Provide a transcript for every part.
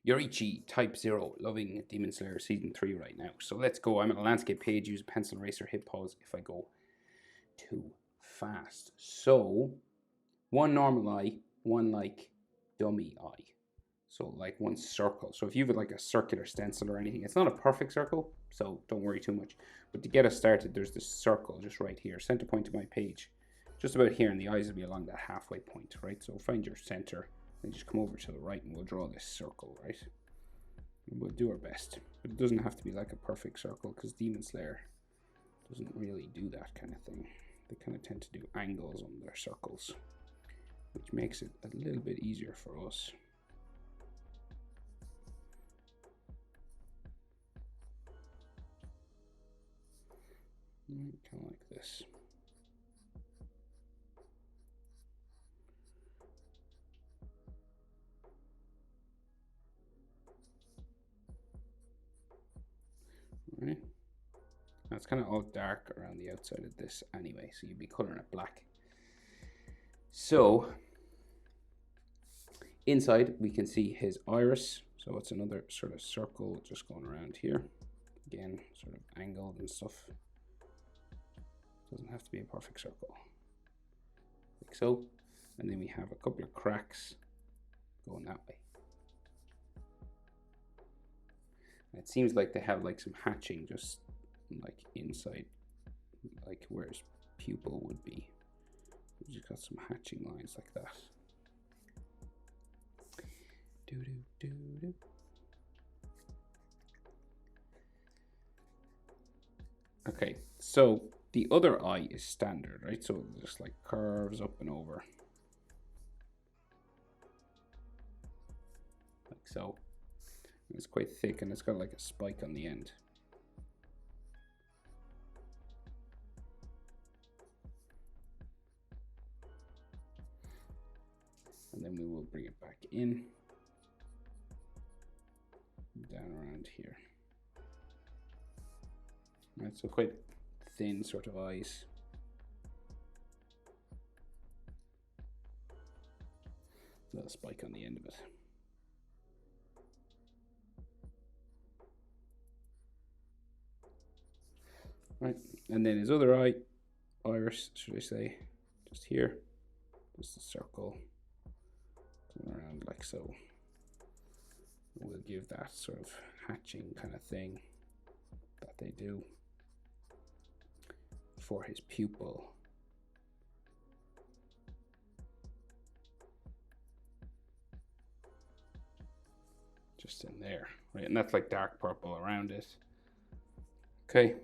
Yoriichi, Type 0, loving Demon Slayer Season 3 right now. So let's go. I'm at a landscape page, use a pencil eraser, hit pause if I go too fast. So, one normal eye, one like dummy eye. So like one circle. So if you have like a circular stencil or anything, it's not a perfect circle, so don't worry too much. But to get us started, there's this circle just right here, center point of my page. Just about here, and the eyes will be along that halfway point, right? So find your center, and just come over to the right, and we'll draw this circle, right? And we'll do our best. But it doesn't have to be like a perfect circle, because Demon Slayer doesn't really do that kind of thing. They kind of tend to do angles on their circles, which makes it a little bit easier for us. Kind of like this. Right. Now it's kind of all dark around the outside of this anyway, so you'd be coloring it black. So inside we can see his iris. So it's another sort of circle just going around here. Again, sort of angled and stuff. Doesn't have to be a perfect circle. Like so. And then we have a couple of cracks going that way. And it seems like they have like some hatching just like inside, like where his pupil would be. We just got some hatching lines like that. Do do do do. Okay, so the other eye is standard, right? So it just like curves up and over. Like so. And it's quite thick and it's got like a spike on the end. And then we will bring it back in. Down around here. Right, so quite thin sort of eyes. A little spike on the end of it. Right, and then his other eye, iris, should I say, just here, just a circle going around like so. We'll give that sort of hatching kind of thing that they do for his pupil. Just in there, right? And that's like dark purple around it. Okay.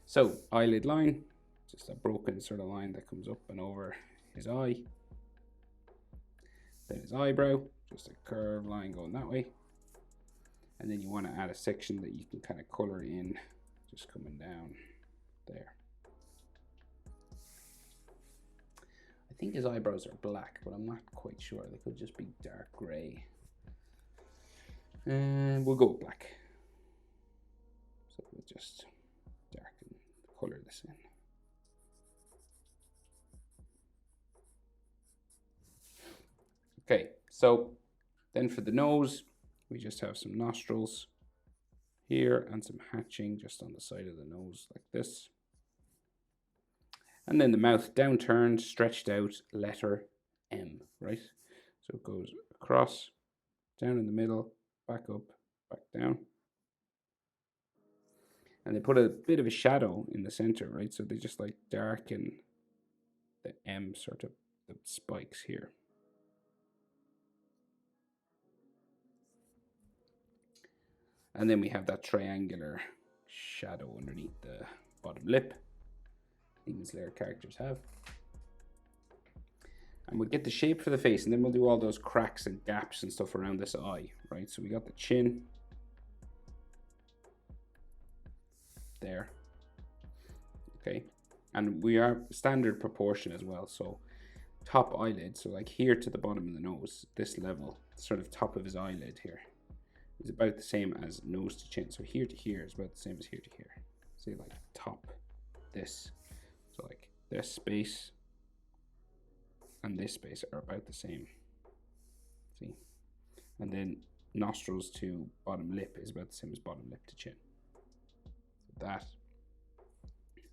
So, eyelid line, just a broken sort of line that comes up and over his eye. Then his eyebrow, just a curved line going that way. And then you want to add a section that you can kind of color in, just coming down there. I think his eyebrows are black, but I'm not quite sure. They could just be dark gray. And we'll go with black. So we'll just darken, color this in. Okay, so then for the nose, we just have some nostrils here and some hatching just on the side of the nose like this. And then the mouth downturned, stretched out, letter M, right? So it goes across, down in the middle, back up, back down. And they put a bit of a shadow in the center, right? So they just like darken the M sort of, the spikes here. And then we have that triangular shadow underneath the bottom lip. Demon Slayer characters have. And we'll get the shape for the face, and then we'll do all those cracks and gaps and stuff around this eye, right? So we got the chin. There. Okay. And we are standard proportion as well. So top eyelid, so like here to the bottom of the nose, this level, sort of top of his eyelid here, is about the same as nose to chin. So here to here is about the same as here to here. Say like top, this. So like this space and this space are about the same. See? And then nostrils to bottom lip is about the same as bottom lip to chin. That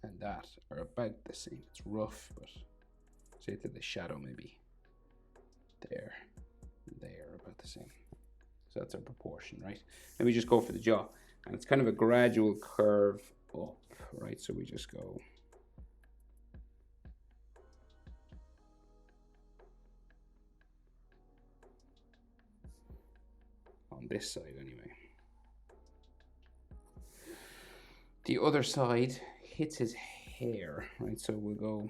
and that are about the same. It's rough, but say that the shadow maybe there and they are about the same. So that's our proportion, right? Then we just go for the jaw, and it's kind of a gradual curve up, right? So we just go on this side anyway. The other side hits his hair, right? So we'll go,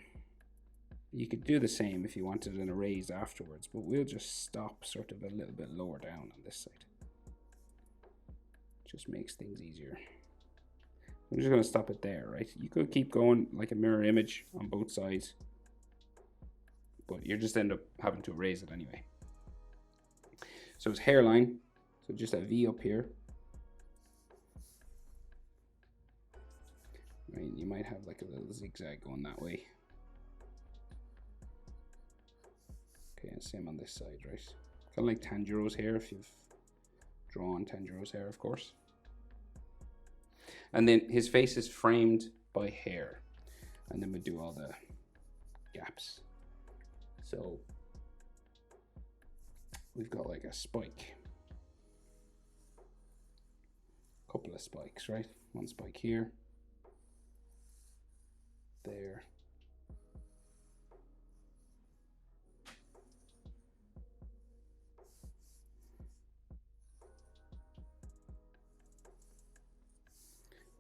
you could do the same if you wanted an erase afterwards, but we'll just stop sort of a little bit lower down on this side. Just makes things easier. I'm just going to stop it there, right? You could keep going like a mirror image on both sides, but you just end up having to erase it anyway. So his hairline, so just a V up here. Right, you might have like a little zigzag going that way. Okay, and same on this side, right? Kind of like Tanjiro's hair, if you've drawn Tanjiro's hair, of course. And then his face is framed by hair. And then we do all the gaps. So we've got like a spike. Couple of spikes, right? One spike here. There.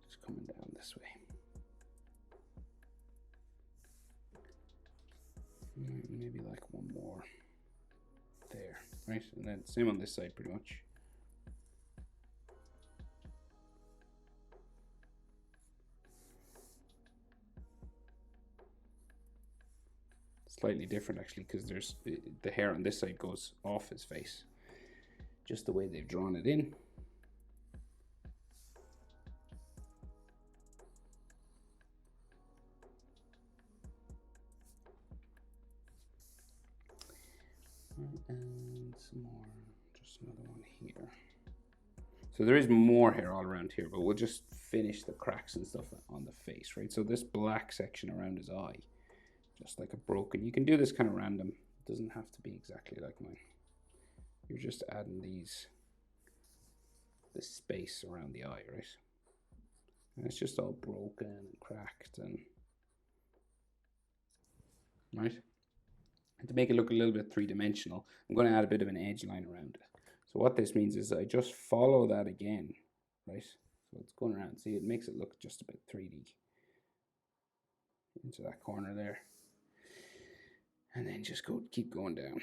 Just coming down this way. Maybe like one more there, right? And then same on this side pretty much. Slightly different actually, because there's the hair on this side goes off his face, just the way they've drawn it in. And some more, just another one here. So there is more hair all around here, but we'll just finish the cracks and stuff on the face, right? So this black section around his eye, just like a broken, you can do this kind of random. It doesn't have to be exactly like mine. You're just adding this space around the eye, right? And it's just all broken and cracked and, right? And to make it look a little bit three-dimensional, I'm going to add a bit of an edge line around it. So what this means is I just follow that again, right? So it's going around. See, it makes it look just a bit 3D into that corner there. And then just keep going down.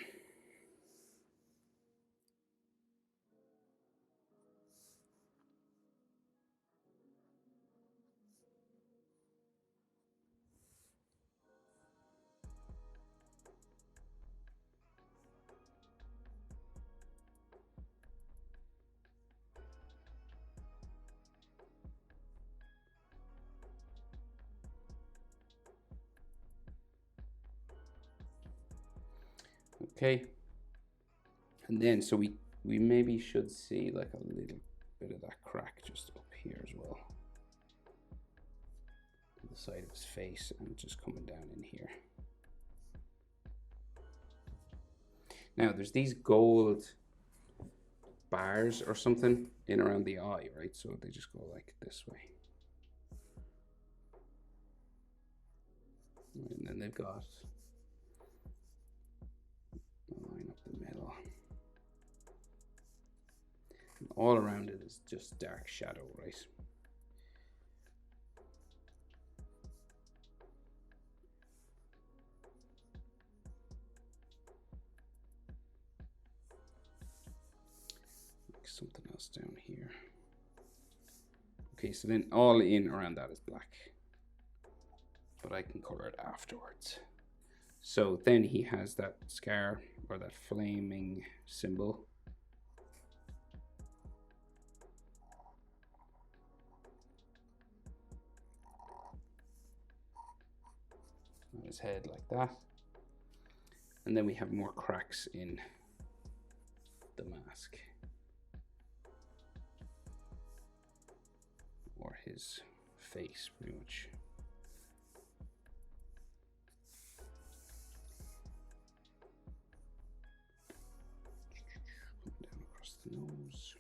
Okay. And then, so we maybe should see like a little bit of that crack just up here as well. To the side of his face and just coming down in here. Now there's these gold bars or something in around the eye, right? So they just go like this way. And then they've got a line up the middle. And all around it is just dark shadow, right? Something else down here. Okay, so then all in around that is black, but I can color it afterwards. So then he has that scar or that flaming symbol. On his head like that. And then we have more cracks in the mask. his face, pretty much. Down across the nose.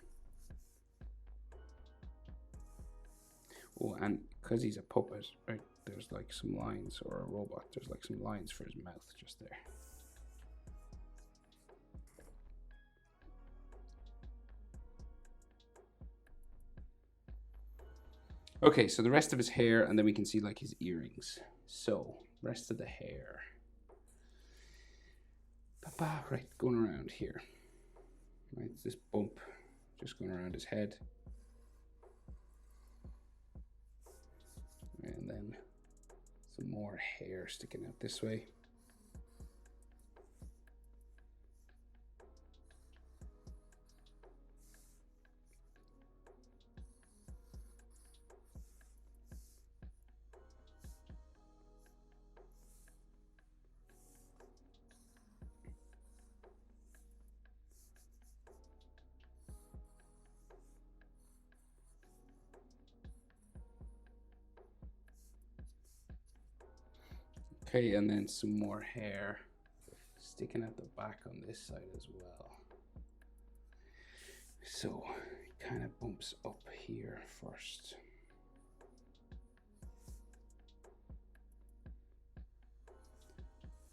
Oh, and because he's a puppet, right, there's like some lines, or a robot, there's like some lines for his mouth just there. Okay, so the rest of his hair, and then we can see like his earrings. So, rest of the hair. Right, going around here. Right, this bump just going around his head. And then some more hair sticking out this way. Okay, and then some more hair sticking at the back on this side as well. So it kind of bumps up here first.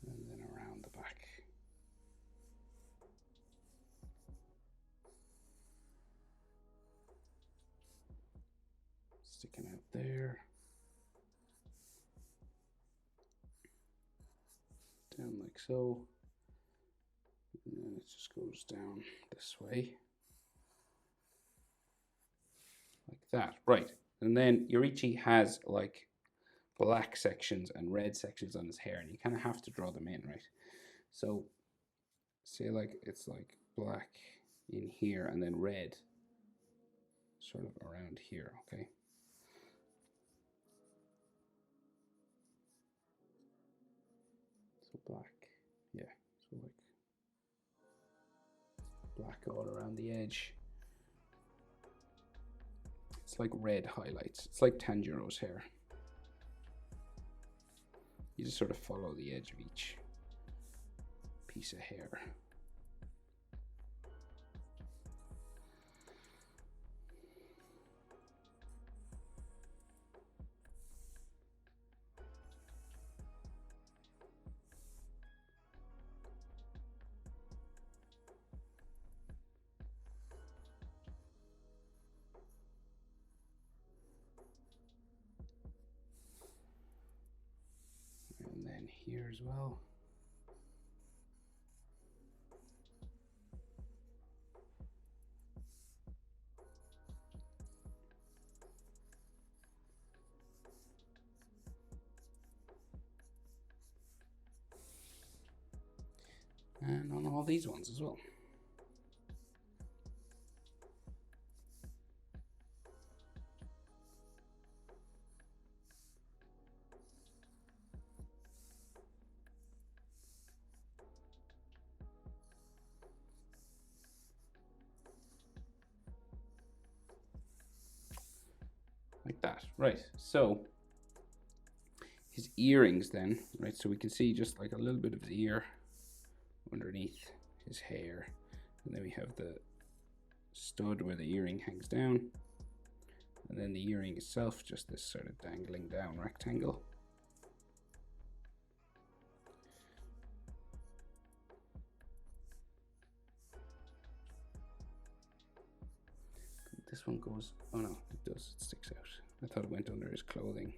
And then around the back. Sticking out there. Down like so. And then it just goes down this way. Like that, right. And then Yoriichi has like black sections and red sections on his hair, and you kind of have to draw them in, right? So say like it's like black in here and then red sort of around here, okay? So black, yeah, so like black all around the edge. It's like red highlights. It's like Tanjiro's hair. You just sort of follow the edge of each piece of hair. And then here as well. And on all these ones as well. Like that, right? So his earrings then, right? So we can see just like a little bit of his ear underneath his hair, and then we have the stud where the earring hangs down, and then the earring itself, just this sort of dangling down rectangle. This one goes, oh no, it does, it sticks out. I thought it went under his clothing.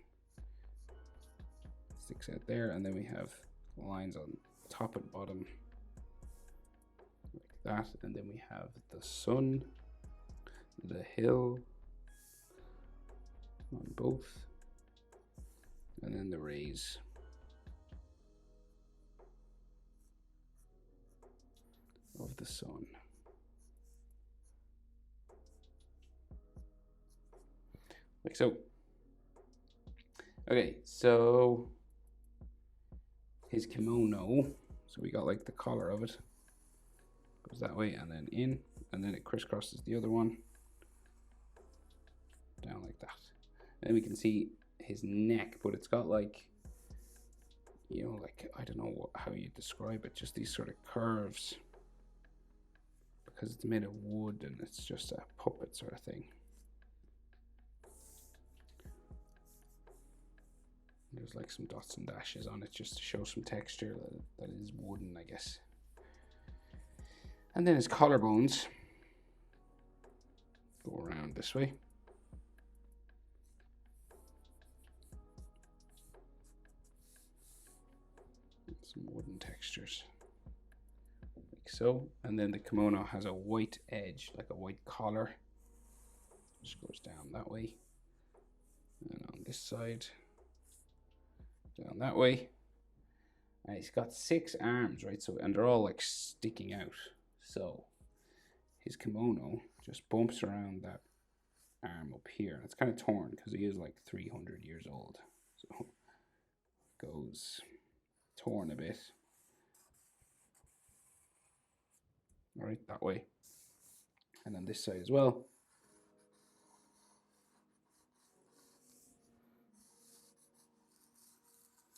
It sticks out there, and then we have lines on top and bottom like that, and then we have the sun, the hill on both, and then the rays. Of the sun. Like so. Okay, so his kimono, so we got like the collar of it, goes that way and then in, and then it crisscrosses the other one down like that. And we can see his neck, but it's got like, you know, like, I don't know how you describe it, just these sort of curves, because it's made of wood and it's just a puppet sort of thing. There's like some dots and dashes on it just to show some texture that is wooden, I guess. And then his collarbones go around this way. Some wooden textures, like so. And then the kimono has a white edge, like a white collar. Just goes down that way. And on this side, down that way. And he's got 6 arms, right? So, and they're all like sticking out. So his kimono just bumps around that arm up here. It's kind of torn because he is like 300 years old. So goes torn a bit. All right, that way. And on this side as well.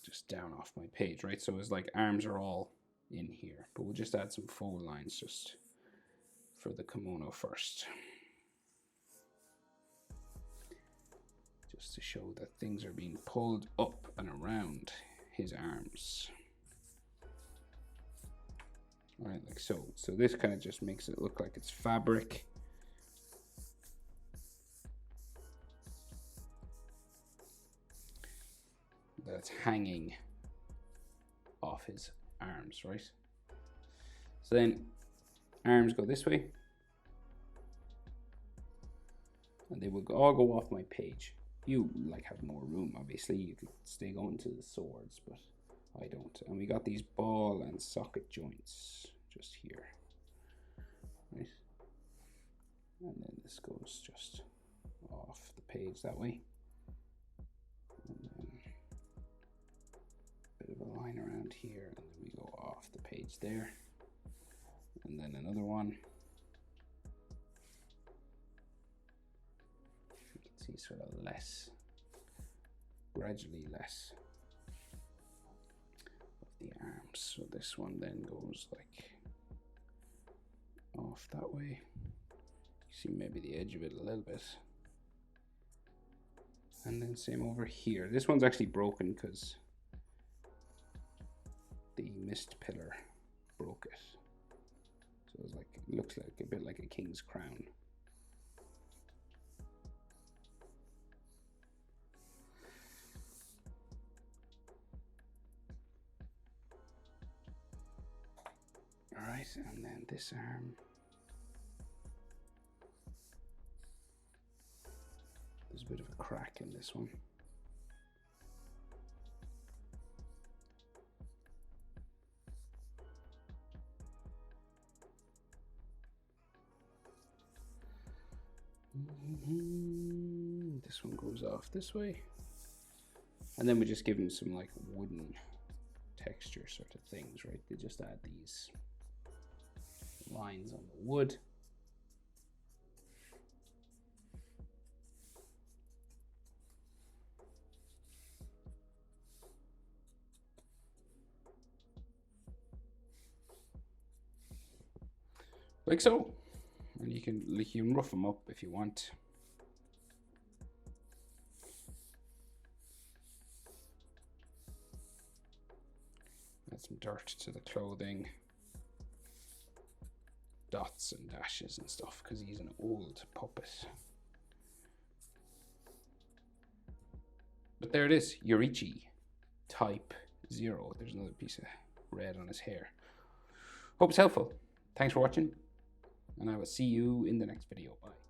Just down off my page, right? So his like arms are all in here, but we'll just add some fold lines just for the kimono first. Just to show that things are being pulled up and around his arms. All right, like so. So this kind of just makes it look like it's fabric. That's hanging off his arms, right? So then arms go this way. And they will all go off my page. You like have more room, obviously. You could stay going to the swords, but I don't. And we got these ball and socket joints just here, right? And then this goes just off the page that way. And then a bit of a line around here, and then we go off the page there. And then another one. You can see sort of less, gradually less of the arms. So this one then goes like off that way. You see maybe the edge of it a little bit. And then same over here. This one's actually broken because the mist pillar broke it. So it's like, it looks like a bit like a king's crown. All right, and then this arm. There's a bit of a crack in this one. This one goes off this way. And then we just give them some like wooden texture sort of things, right? They just add these lines on the wood. Like so. And you can rough them up if you want. Add some dirt to the clothing. Dots and dashes and stuff, because he's an old puppet. But there it is, Yoriichi, type 0. There's another piece of red on his hair. Hope it's helpful. Thanks for watching, and I will see you in the next video. Bye.